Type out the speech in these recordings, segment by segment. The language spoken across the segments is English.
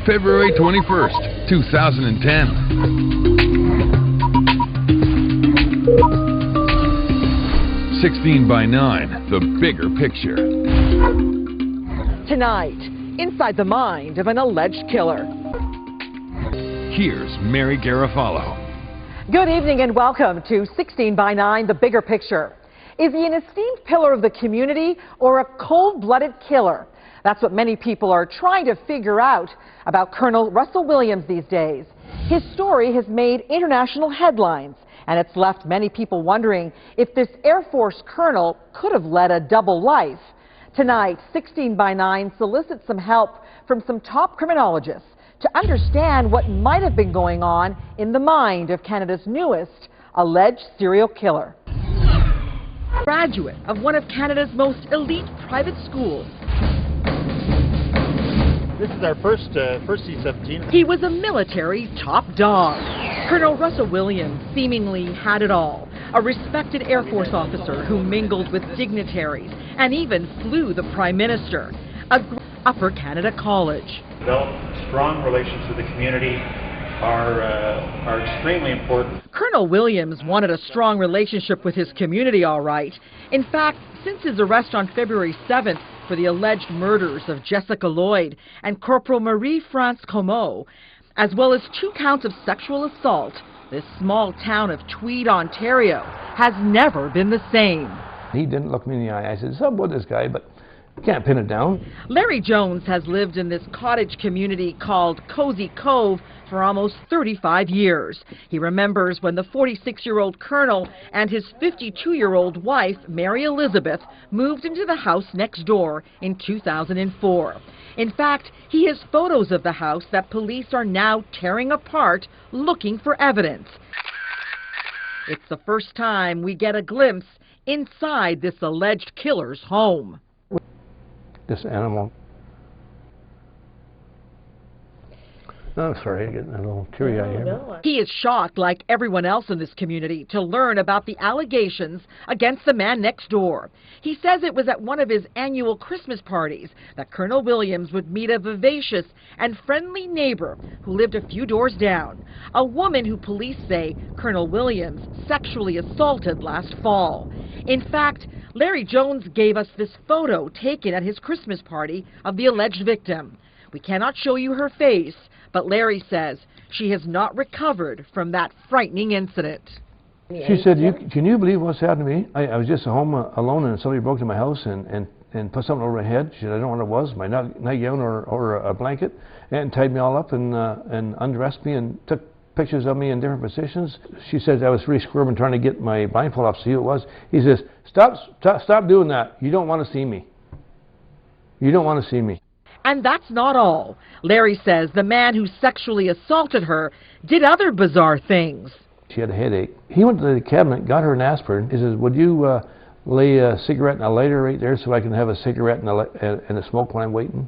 February 21st, 2010. 16 by 9, the bigger picture. Tonight, inside the mind of an alleged killer. Here's Mary Garofalo. Good evening and welcome to 16 by 9, the bigger picture. Is he an esteemed pillar of the community or a cold-blooded killer? That's what many people are trying to figure out about Colonel Russell Williams these days. His story has made international headlines, and it's left many people wondering if this Air Force colonel could have led a double life. Tonight, 16 by 9 solicits some help from some top criminologists to understand what might have been going on in the mind of Canada's newest alleged serial killer. Graduate of one of Canada's most elite private schools. This is our first C-17. He was a military top dog. Colonel Russell Williams seemingly had it all. A respected Air Force officer who mingled with dignitaries and even flew the Prime Minister. A Upper Canada college. Develop strong relations with the community are extremely important. Colonel Williams wanted a strong relationship with his community, all right. In fact, since his arrest on February 7th for the alleged murders of Jessica Lloyd and Corporal Marie-France Comeau, as well as 2 counts of sexual assault, this small town of Tweed, Ontario, has never been the same. He didn't look me in the eye. I said, something about this guy, but can't pin it down. Larry Jones has lived in this cottage community called Cozy Cove for almost 35 years. He remembers when the 46-year-old colonel and his 52-year-old wife, Mary Elizabeth, moved into the house next door in 2004. In fact, he has photos of the house that police are now tearing apart, looking for evidence. It's the first time we get a glimpse inside this alleged killer's home. This animal. I'm sorry, I'm getting a little teary-eyed here. No. He is shocked, like everyone else in this community, to learn about the allegations against the man next door. He says it was at one of his annual Christmas parties that Colonel Williams would meet a vivacious and friendly neighbor who lived a few doors down, a woman who police say Colonel Williams sexually assaulted last fall. In fact, Larry Jones gave us this photo taken at his Christmas party of the alleged victim. We cannot show you her face, but Larry says she has not recovered from that frightening incident. She said, can you believe what's happened to me? I was just home alone and somebody broke into my house and put something over my head. She said, I don't know what it was, my nightgown or a blanket, and tied me all up and undressed me and took pictures of me in different positions. She said I was really squirming trying to get my blindfold off to see who it was. He says, stop doing that. You don't want to see me. You don't want to see me. And that's not all. Larry says the man who sexually assaulted her did other bizarre things. She had a headache. He went to the cabinet, got her an aspirin. He says, would you lay a cigarette and a lighter right there so I can have a cigarette and a smoke when I'm waiting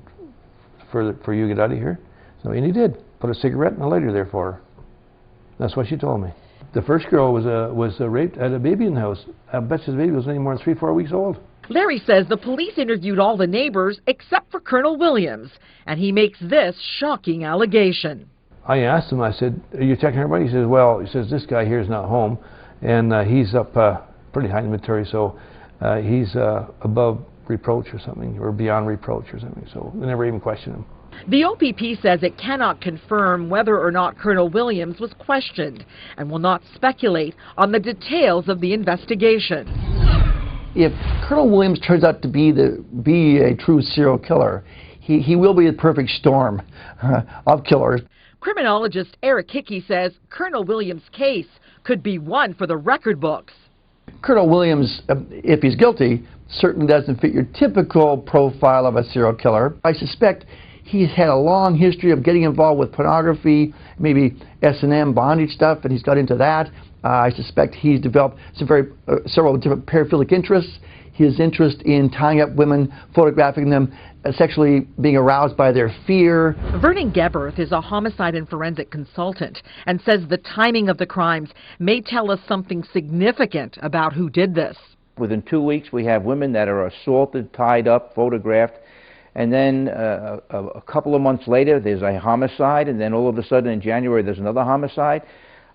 for you to get out of here? So, and he did. Put a cigarette and a lighter there for her. That's what she told me. The first girl was raped, had a baby in the house. I bet you the baby was only more than 3-4 weeks old. Larry says the police interviewed all the neighbors except for Colonel Williams, and he makes this shocking allegation. I asked him, I said, are you checking everybody? He says, well, this guy here is not home, and he's up pretty high in the military, so he's above reproach or something, or beyond reproach or something, so they never even questioned him. The OPP says it cannot confirm whether or not Colonel Williams was questioned and will not speculate on the details of the investigation. If Colonel Williams turns out to be a true serial killer, he will be the perfect storm of killers. Criminologist Eric Hickey says Colonel Williams' case could be one for the record books. Colonel Williams, if he's guilty, certainly doesn't fit your typical profile of a serial killer. I suspect he's had a long history of getting involved with pornography, maybe S&M bondage stuff, and he's got into that. I suspect he's developed several different paraphilic interests. His interest in tying up women, photographing them, sexually being aroused by their fear. Vernon Geberth is a homicide and forensic consultant and says the timing of the crimes may tell us something significant about who did this. Within 2 weeks, we have women that are assaulted, tied up, photographed, and then a couple of months later there's a homicide, and then all of a sudden in January there's another homicide.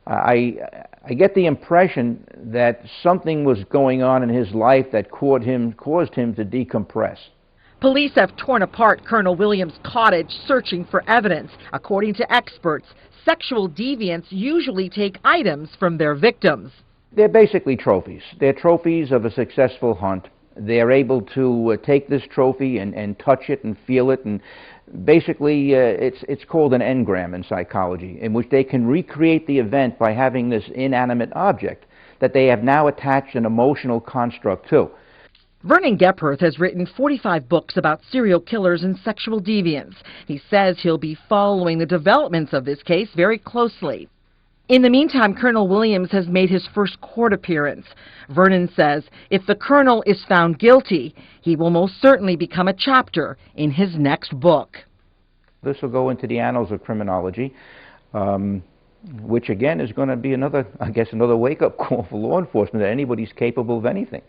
I get the impression that something was going on in his life that caused him to decompress. Police have torn apart Colonel Williams' cottage searching for evidence. According to experts, sexual deviants usually take items from their victims. They're basically trophies. They're trophies of a successful hunt. They're able to take this trophy and touch it and feel it, and basically it's called an engram in psychology, in which they can recreate the event by having this inanimate object that they have now attached an emotional construct to. Vernon Gephardt has written 45 books about serial killers and sexual deviants. He says he'll be following the developments of this case very closely. In the meantime, Colonel Williams has made his first court appearance. Vernon says if the colonel is found guilty, he will most certainly become a chapter in his next book. This will go into the annals of criminology, which again is going to be another wake-up call for law enforcement that anybody's capable of anything.